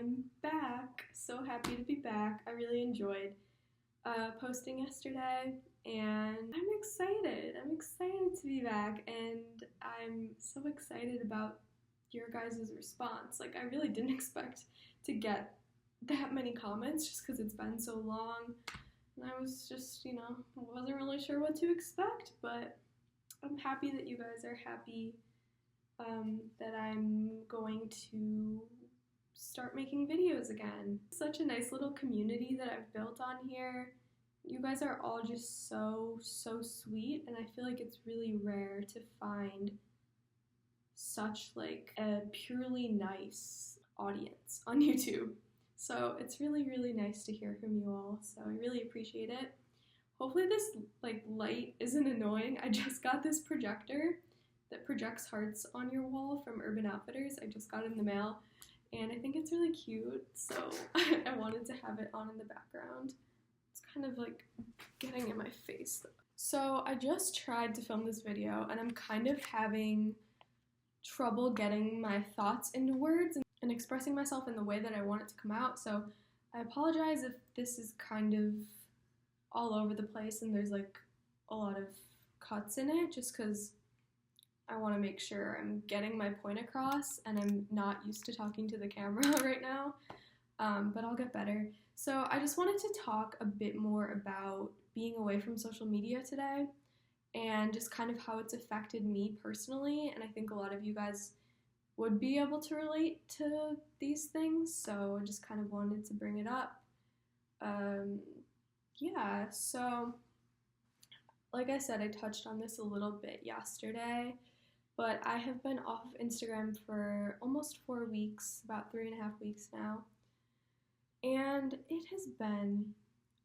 I'm back. So happy to be back. I really enjoyed posting yesterday, and I'm excited. I'm excited to be back, and I'm so excited about your guys' response. Like, I really didn't expect to get that many comments just because it's been so long, and I was just, wasn't really sure what to expect, but I'm happy that you guys are happy that I'm going to start making videos again. Such a nice little community that I've built on here. You guys are all just so sweet, and I feel like it's really rare to find such like a purely nice audience on YouTube. So it's really nice to hear from you all, so I really appreciate it. Hopefully this light isn't annoying. I just got this projector that projects hearts on your wall from Urban Outfitters. I just got it in the mail, and I think it's really cute, so I wanted to have it on in the background. It's kind of like getting in my face though. So I just tried to film this video, and I'm kind of having trouble getting my thoughts into words and expressing myself in the way that I want it to come out, so I apologize if this is kind of all over the place and there's like a lot of cuts in it, just because I want to make sure I'm getting my point across, and I'm not used to talking to the camera right now, but I'll get better. So I just wanted to talk a bit more about being away from social media today, and just kind of how it's affected me personally, and I think a lot of you guys would be able to relate to these things, so I just kind of wanted to bring it up. Yeah, so like I said, I touched on this a little bit yesterday, but I have been off of Instagram for almost 4 weeks, about 3.5 weeks now, and it has been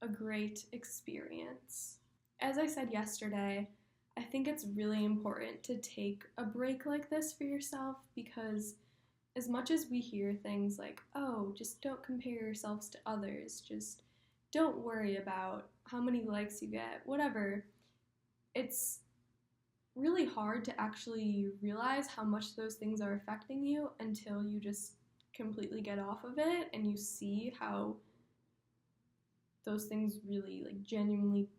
a great experience. As I said yesterday, I think it's really important to take a break like this for yourself, because as much as we hear things like, oh, just don't compare yourselves to others, just don't worry about how many likes you get, whatever, it's really hard to actually realize how much those things are affecting you until you just completely get off of it and you see how those things really genuinely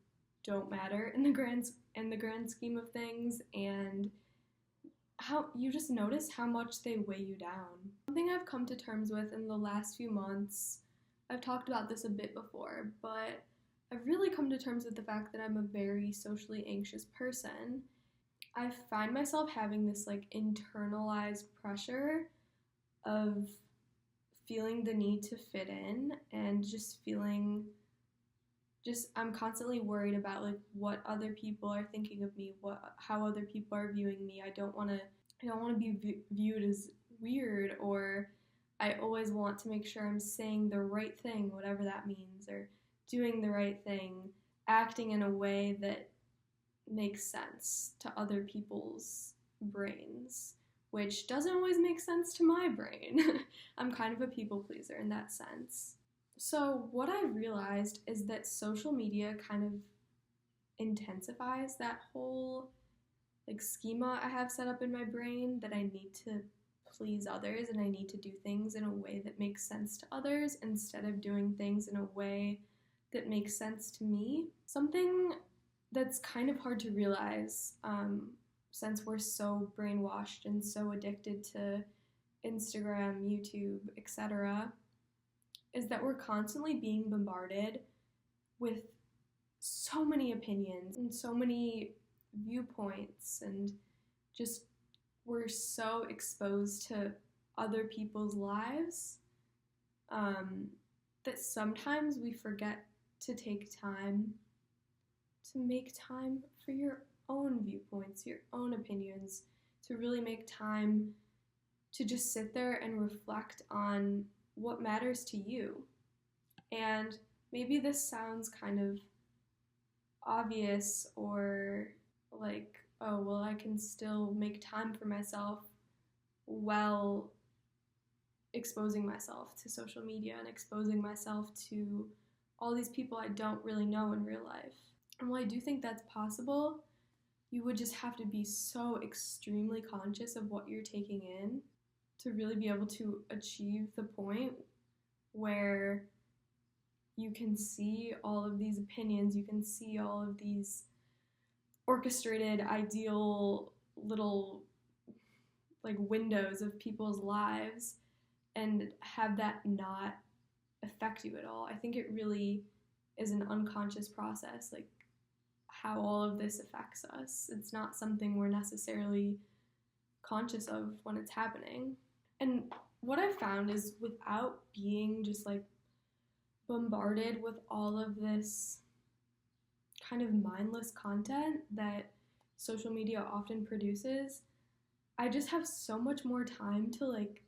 don't matter in the grand scheme of things, and how you just notice how much they weigh you down. Something I've come to terms with in the last few months, I've talked about this a bit before, but I've really come to terms with the fact that I'm a very socially anxious person. I find myself having this internalized pressure of feeling the need to fit in, and just I'm constantly worried about what other people are thinking of me, how other people are viewing me. I don't want to be viewed as weird, or I always want to make sure I'm saying the right thing, whatever that means, or doing the right thing, acting in a way that makes sense to other people's brains, which doesn't always make sense to my brain. I'm kind of a people pleaser in that sense. So what I realized is that social media kind of intensifies that whole schema I have set up in my brain, that I need to please others and I need to do things in a way that makes sense to others instead of doing things in a way that makes sense to me. Something that's kind of hard to realize since we're so brainwashed and so addicted to Instagram, YouTube, etc., is that we're constantly being bombarded with so many opinions and so many viewpoints, and just we're so exposed to other people's lives that sometimes we forget to take time to make time for your own viewpoints, your own opinions, to really make time to just sit there and reflect on what matters to you. And maybe this sounds kind of obvious, or oh, well, I can still make time for myself while exposing myself to social media and exposing myself to all these people I don't really know in real life. And while I do think that's possible, you would just have to be so extremely conscious of what you're taking in to really be able to achieve the point where you can see all of these opinions, you can see all of these orchestrated, ideal little like windows of people's lives, and have that not affect you at all. I think it really is an unconscious process, like how all of this affects us. It's not something we're necessarily conscious of when it's happening. And what I've found is, without being just like bombarded with all of this kind of mindless content that social media often produces, I just have so much more time to like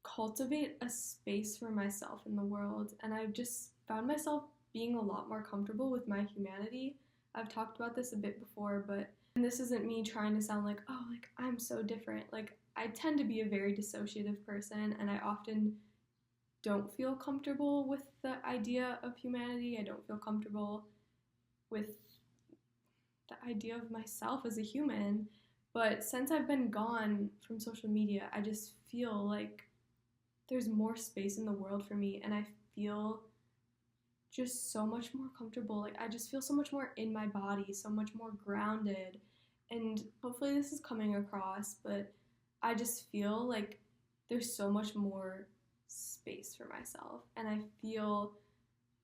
cultivate a space for myself in the world. And I've just found myself being a lot more comfortable with my humanity. I've talked about this a bit before, but and this isn't me trying to sound like, oh, like I'm so different. Like I tend to be a very dissociative person, and I often don't feel comfortable with the idea of humanity. I don't feel comfortable with the idea of myself as a human. But since I've been gone from social media, I just feel like there's more space in the world for me, and I feel just so much more comfortable. Like I just feel so much more in my body, so much more grounded. And hopefully this is coming across, but I just feel like there's so much more space for myself, and I feel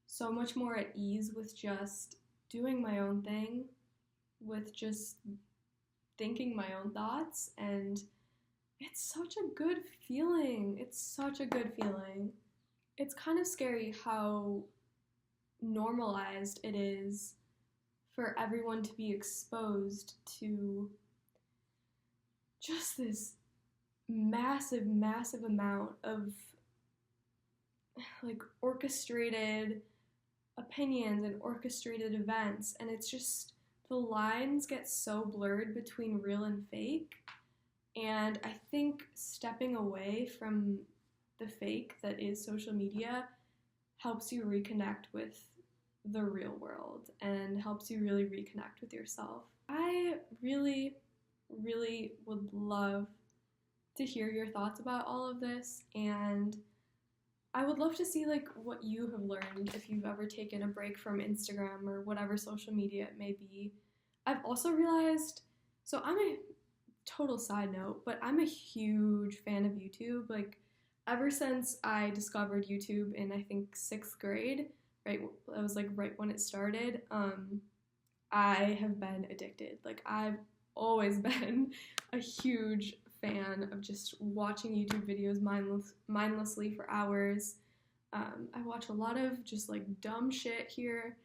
so much more at ease with just doing my own thing, with just thinking my own thoughts, and it's such a good feeling. It's such a good feeling. It's kind of scary how normalized it is for everyone to be exposed to just this massive, massive amount of like orchestrated opinions and orchestrated events, and it's just the lines get so blurred between real and fake. And I think stepping away from the fake that is social media helps you reconnect with the real world and helps you really reconnect with yourself. I really, really would love to hear your thoughts about all of this, and I would love to see like what you have learned if you've ever taken a break from Instagram or whatever social media it may be. I've also realized, so I'm a total side note, but I'm a huge fan of YouTube. Like ever since I discovered YouTube in I think 6th grade, right, that was like right when it started, I have been addicted. Like I've always been a huge fan of just watching YouTube videos mindlessly for hours. I watch a lot of just like dumb shit here,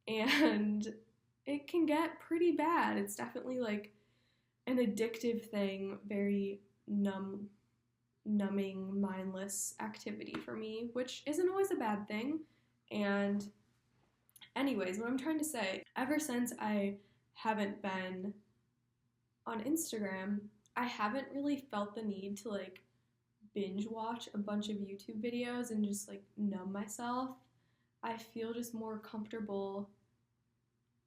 and it can get pretty bad. It's definitely like an addictive thing, very numbing, mindless activity for me, which isn't always a bad thing. And anyways, what I'm trying to say, ever since I haven't been on Instagram, I haven't really felt the need to like binge watch a bunch of YouTube videos and just like numb myself. I feel just more comfortable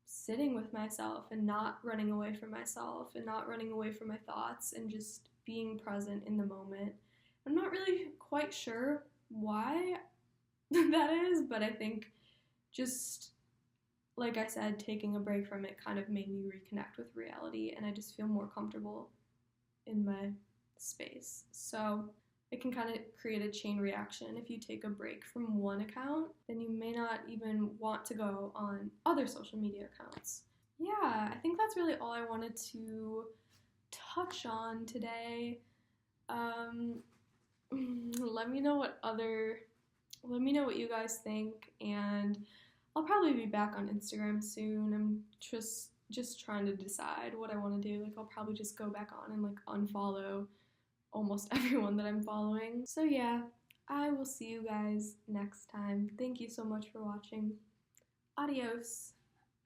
sitting with myself and not running away from myself and not running away from my thoughts and just being present in the moment. I'm not really quite sure why that is, but I think just, like I said, taking a break from it kind of made me reconnect with reality, and I just feel more comfortable in my space. So it can kind of create a chain reaction. If you take a break from one account, then you may not even want to go on other social media accounts. Yeah, I think that's really all I wanted to touch on today. Let me know what you guys think, and I'll probably be back on Instagram soon. I'm just trying to decide what I want to do. Like I'll probably just go back on and like unfollow almost everyone that I'm following. So yeah, I will see you guys next time. Thank you so much for watching. Adios.